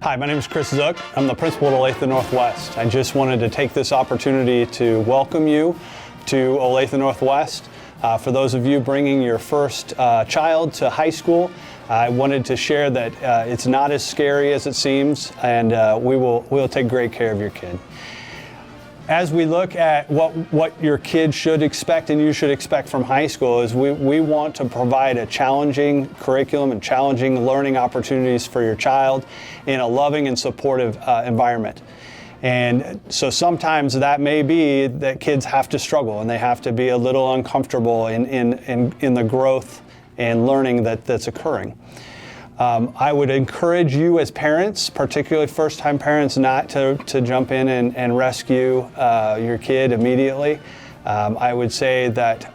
Hi, my name is Chris Zook. I'm the principal at Olathe Northwest. I just wanted to take this opportunity to welcome you to Olathe Northwest. For those of you bringing your first child to high school, I wanted to share that it's not as scary as it seems, and we'll take great care of your kid. As we look at what your kid should expect and you should expect from high school is we want to provide a challenging curriculum and challenging learning opportunities for your child in a loving and supportive environment. And so sometimes that may be that kids have to struggle and they have to be a little uncomfortable in the growth and learning that's occurring. I would encourage you as parents, particularly first-time parents, not to jump in and rescue your kid immediately. I would say that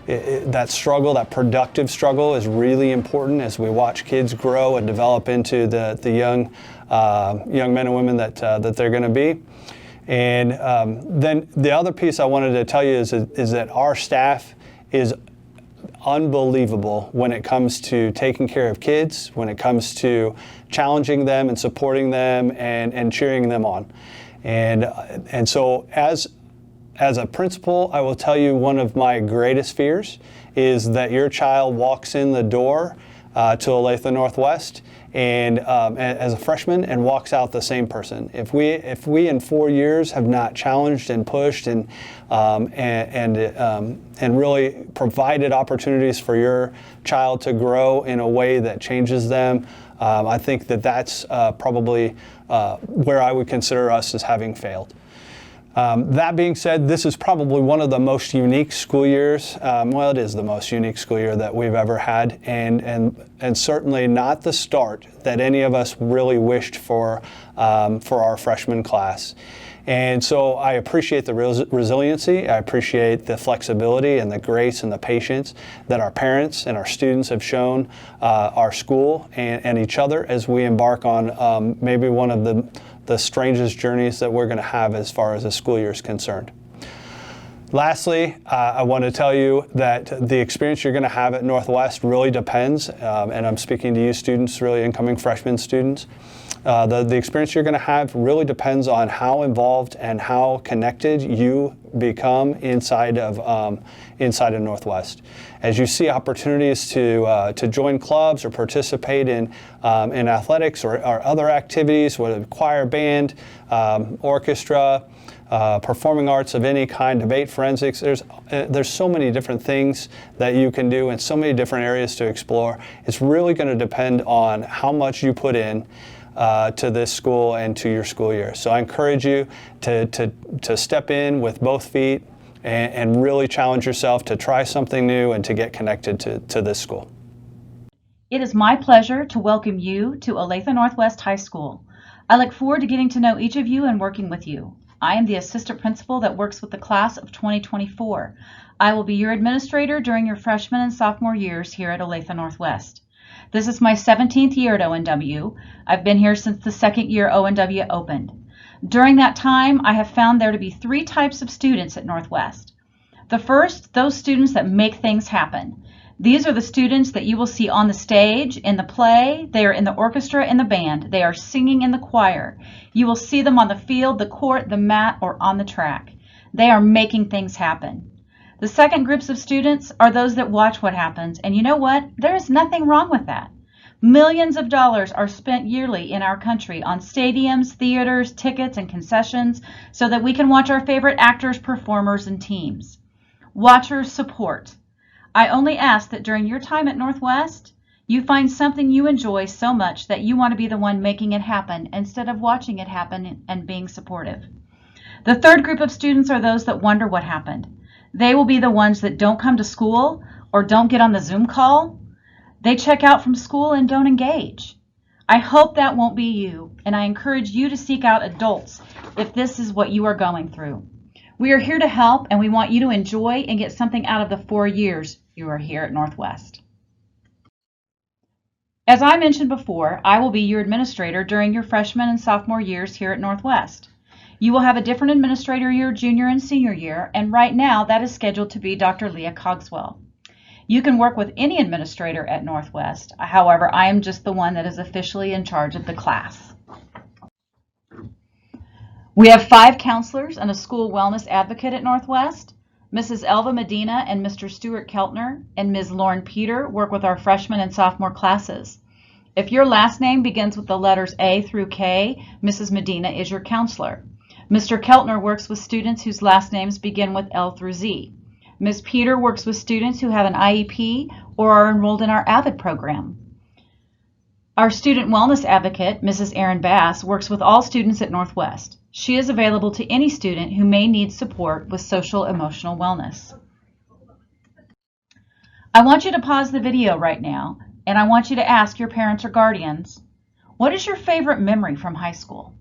that struggle, that productive struggle, is really important as we watch kids grow and develop into the young men and women that they're going to be. And then the other piece I wanted to tell you is that our staff is unbelievable when it comes to taking care of kids, when it comes to challenging them and supporting them and cheering them on. And so as a principal, I will tell you one of my greatest fears is that your child walks in the door to Olathe Northwest and as a freshman and walks out the same person. If we in 4 years have not challenged and pushed and really provided opportunities for your child to grow in a way that changes them, I think that's probably where I would consider us as having failed. That being said, this is probably one of the most unique school years. It is the most unique school year that we've ever had, and certainly not the start that any of us really wished for our freshman class. And so I appreciate the resiliency, I appreciate the flexibility and the grace and the patience that our parents and our students have shown our school and each other as we embark on maybe one of the strangest journeys that we're going to have as far as the school year is concerned. Lastly, I want to tell you that the experience you're going to have at Northwest really depends, and I'm speaking to you students, really incoming freshman students, the experience you're going to have really depends on how involved and how connected you become inside of Northwest. As you see opportunities to join clubs or participate in athletics or other activities, whether choir, band, orchestra, performing arts of any kind, debate, forensics, there's so many different things that you can do and so many different areas to explore. It's really going to depend on how much you put in to this school and to your school year. So I encourage you to step in with both feet and really challenge yourself to try something new and to get connected to this school. It is my pleasure to welcome you to Olathe Northwest High School. I look forward to getting to know each of you and working with you. I am the assistant principal that works with the class of 2024. I will be your administrator during your freshman and sophomore years here at Olathe Northwest. This is my 17th year at ONW. I've been here since the second year ONW opened. During that time, I have found there to be 3 types of students at Northwest. The first, those students that make things happen. These are the students that you will see on the stage, in the play, they are in the orchestra and the band, they are singing in the choir. You will see them on the field, the court, the mat, or on the track. They are making things happen. The second groups of students are those that watch what happens, and you know what? There is nothing wrong with that. Millions of dollars are spent yearly in our country on stadiums, theaters, tickets, and concessions so that we can watch our favorite actors, performers, and teams. Watchers support. I only ask that during your time at Northwest, you find something you enjoy so much that you want to be the one making it happen instead of watching it happen and being supportive. The third group of students are those that wonder what happened. They will be the ones that don't come to school or don't get on the Zoom call. They check out from school and don't engage. I hope that won't be you, and I encourage you to seek out adults if this is what you are going through. We are here to help, and we want you to enjoy and get something out of the 4 years you are here at Northwest. As I mentioned before, I will be your administrator during your freshman and sophomore years here at Northwest. You will have a different administrator your junior and senior year, and right now that is scheduled to be Dr. Leah Cogswell. You can work with any administrator at Northwest. However, I am just the one that is officially in charge of the class. We have 5 counselors and a school wellness advocate at Northwest. Mrs. Elva Medina and Mr. Stuart Keltner and Ms. Lauren Peter work with our freshman and sophomore classes. If your last name begins with the letters A through K, Mrs. Medina is your counselor. Mr. Keltner works with students whose last names begin with L through Z. Ms. Peter works with students who have an IEP or are enrolled in our AVID program. Our student wellness advocate, Mrs. Erin Bass, works with all students at Northwest. She is available to any student who may need support with social emotional wellness. I want you to pause the video right now, and I want you to ask your parents or guardians, what is your favorite memory from high school?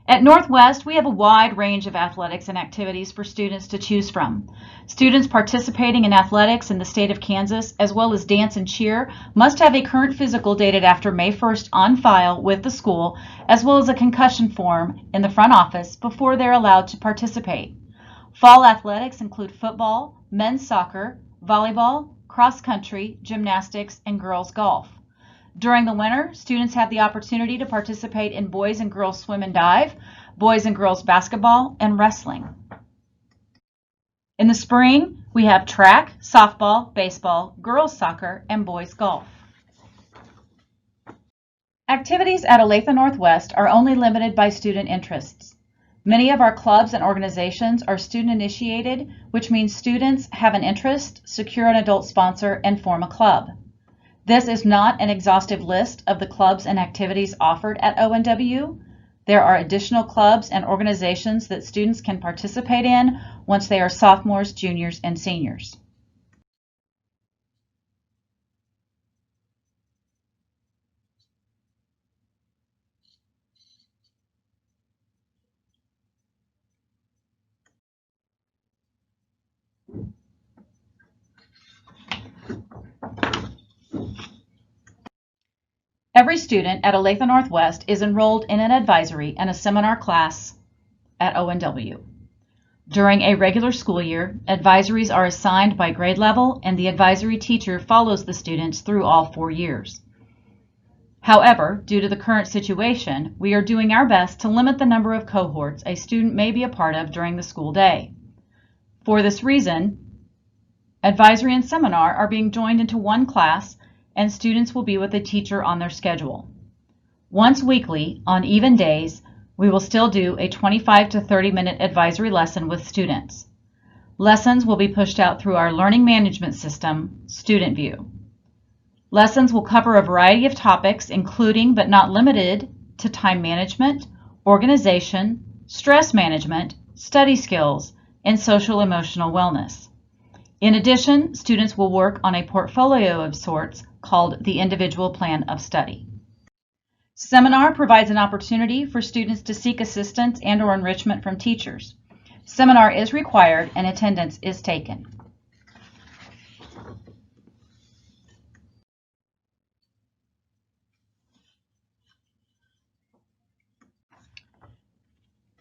At Northwest, we have a wide range of athletics and activities for students to choose from. Students participating in athletics in the state of Kansas, as well as dance and cheer, must have a current physical dated after May 1st on file with the school, as well as a concussion form in the front office before they're allowed to participate. Fall athletics include football, men's soccer, volleyball, cross country, gymnastics, and girls golf. During the winter, students have the opportunity to participate in boys and girls swim and dive, boys and girls basketball, and wrestling. In the spring, we have track, softball, baseball, girls soccer, and boys golf. Activities at Olathe Northwest are only limited by student interests. Many of our clubs and organizations are student-initiated, which means students have an interest, secure an adult sponsor, and form a club. This is not an exhaustive list of the clubs and activities offered at ONW. There are additional clubs and organizations that students can participate in once they are sophomores, juniors, and seniors. Every student at Olathe Northwest is enrolled in an advisory and a seminar class at ONW. During a regular school year, advisories are assigned by grade level, and the advisory teacher follows the students through all 4 years. However, due to the current situation, we are doing our best to limit the number of cohorts a student may be a part of during the school day. For this reason, advisory and seminar are being joined into one class, and students will be with a teacher on their schedule. Once weekly, on even days, we will still do a 25 to 30-minute advisory lesson with students. Lessons will be pushed out through our learning management system, Student View. Lessons will cover a variety of topics, including but not limited to time management, organization, stress management, study skills, and social emotional wellness. In addition, students will work on a portfolio of sorts called the Individual Plan of Study. Seminar provides an opportunity for students to seek assistance and/or enrichment from teachers. Seminar is required and attendance is taken.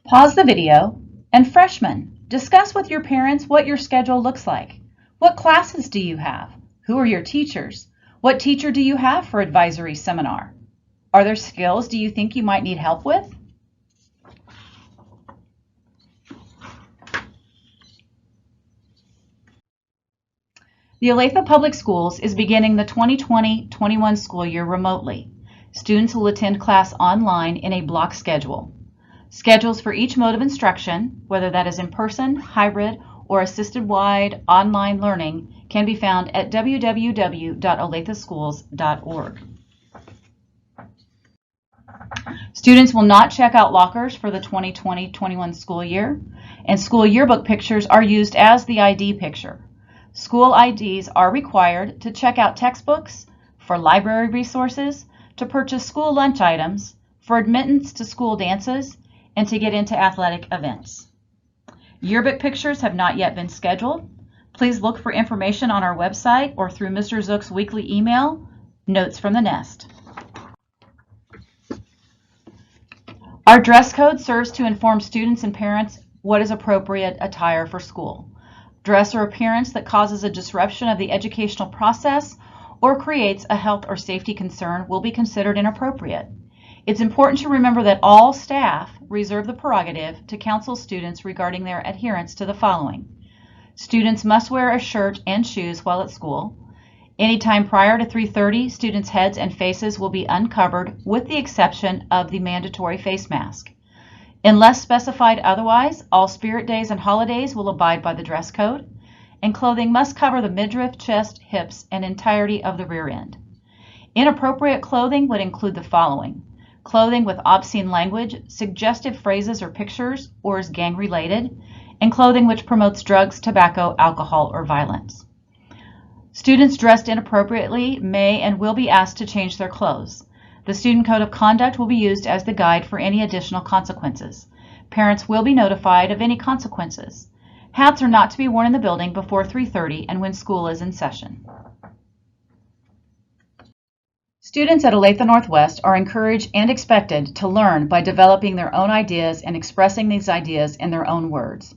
Pause the video, and freshmen, discuss with your parents what your schedule looks like. What classes do you have? Who are your teachers? What teacher do you have for advisory seminar? Are there skills do you think you might need help with? The Olathe Public Schools is beginning the 2020-21 school year remotely. Students will attend class online in a block schedule. Schedules for each mode of instruction, whether that is in person, hybrid, or assisted-wide online learning, can be found at www.olatheschools.org. Students will not check out lockers for the 2020-21 school year, and school yearbook pictures are used as the ID picture. School IDs are required to check out textbooks, for library resources, to purchase school lunch items, for admittance to school dances, and to get into athletic events. Yearbook pictures have not yet been scheduled. Please look for information on our website or through Mr. Zook's weekly email, Notes from the Nest. Our dress code serves to inform students and parents what is appropriate attire for school. Dress or appearance that causes a disruption of the educational process or creates a health or safety concern will be considered inappropriate. It's important to remember that all staff reserve the prerogative to counsel students regarding their adherence to the following. Students must wear a shirt and shoes while at school. Anytime prior to 3:30, students' heads and faces will be uncovered with the exception of the mandatory face mask. Unless specified otherwise, all spirit days and holidays will abide by the dress code, and clothing must cover the midriff, chest, hips, and entirety of the rear end. Inappropriate clothing would include the following: clothing with obscene language, suggestive phrases or pictures, or is gang-related, and clothing which promotes drugs, tobacco, alcohol, or violence. Students dressed inappropriately may and will be asked to change their clothes. The Student Code of Conduct will be used as the guide for any additional consequences. Parents will be notified of any consequences. Hats are not to be worn in the building before 3:30 and when school is in session. Students at Olathe Northwest are encouraged and expected to learn by developing their own ideas and expressing these ideas in their own words.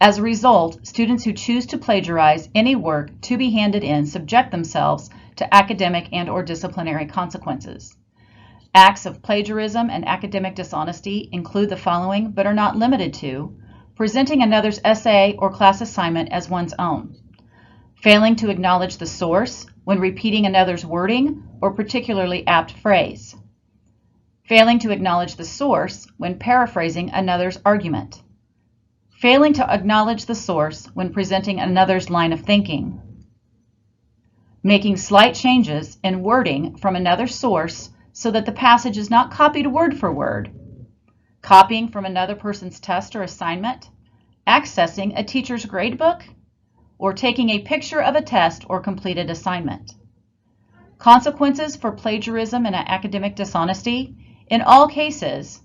As a result, students who choose to plagiarize any work to be handed in subject themselves to academic and/or disciplinary consequences. Acts of plagiarism and academic dishonesty include the following, but are not limited to: presenting another's essay or class assignment as one's own, failing to acknowledge the source when repeating another's wording or particularly apt phrase, failing to acknowledge the source when paraphrasing another's argument, failing to acknowledge the source when presenting another's line of thinking, making slight changes in wording from another source so that the passage is not copied word for word, copying from another person's test or assignment, accessing a teacher's gradebook, or taking a picture of a test or completed assignment. Consequences for plagiarism and academic dishonesty: in all cases,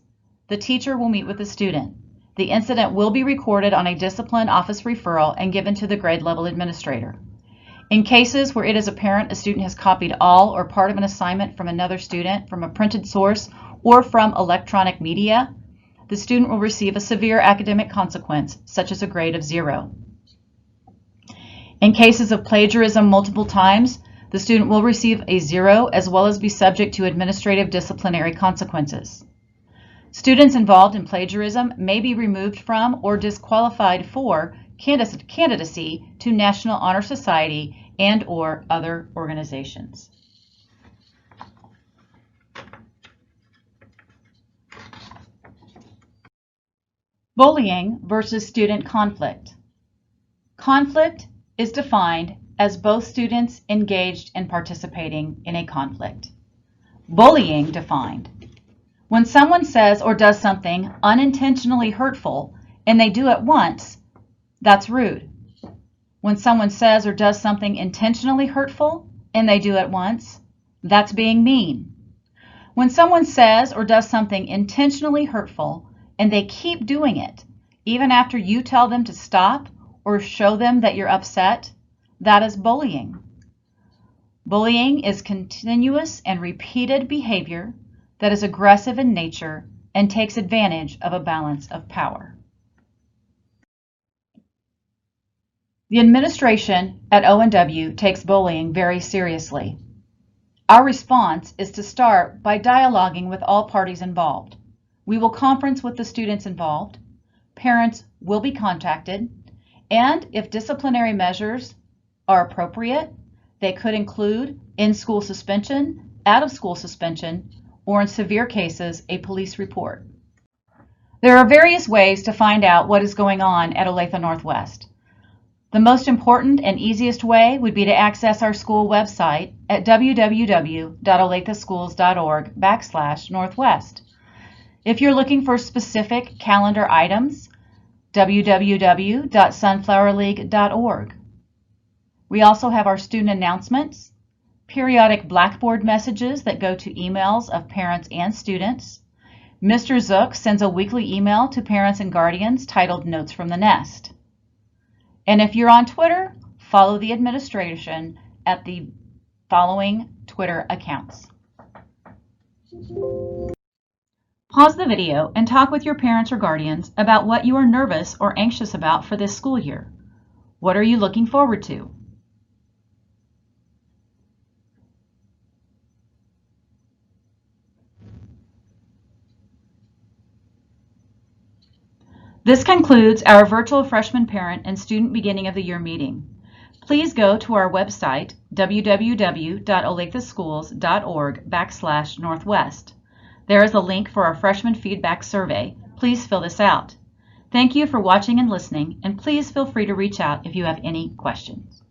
the teacher will meet with the student. The incident will be recorded on a discipline office referral and given to the grade level administrator. In cases where it is apparent a student has copied all or part of an assignment from another student, from a printed source, or from electronic media, the student will receive a severe academic consequence, such as a grade of 0. In cases of plagiarism multiple times, the student will receive a 0 as well as be subject to administrative disciplinary consequences. Students involved in plagiarism may be removed from or disqualified for candidacy to National Honor Society and/or other organizations. Bullying versus student conflict. Conflict is defined as both students engaged in participating in a conflict. Bullying defined: when someone says or does something unintentionally hurtful and they do it once, that's rude. When someone says or does something intentionally hurtful and they do it once, that's being mean. When someone says or does something intentionally hurtful and they keep doing it, even after you tell them to stop or show them that you're upset, that is bullying. Bullying is continuous and repeated behavior that is aggressive in nature and takes advantage of a balance of power. The administration at ONW takes bullying very seriously. Our response is to start by dialoguing with all parties involved. We will conference with the students involved. Parents will be contacted, and if disciplinary measures are appropriate, they could include in-school suspension, out-of-school suspension, or in severe cases, a police report. There are various ways to find out what is going on at Olathe Northwest. The most important and easiest way would be to access our school website at www.olatheschools.org/northwest. If you're looking for specific calendar items, www.sunflowerleague.org. We also have our student announcements, periodic Blackboard messages that go to emails of parents and students. Mr. Zook sends a weekly email to parents and guardians titled Notes from the Nest. And if you're on Twitter, follow the administration at the following Twitter accounts: Pause the video and talk with your parents or guardians about what you are nervous or anxious about for this school year. What are you looking forward to? This concludes our virtual freshman parent and student beginning of the year meeting. Please go to our website, www.olatheschools.org/northwest. There is a link for our freshman feedback survey. Please fill this out. Thank you for watching and listening, and please feel free to reach out if you have any questions.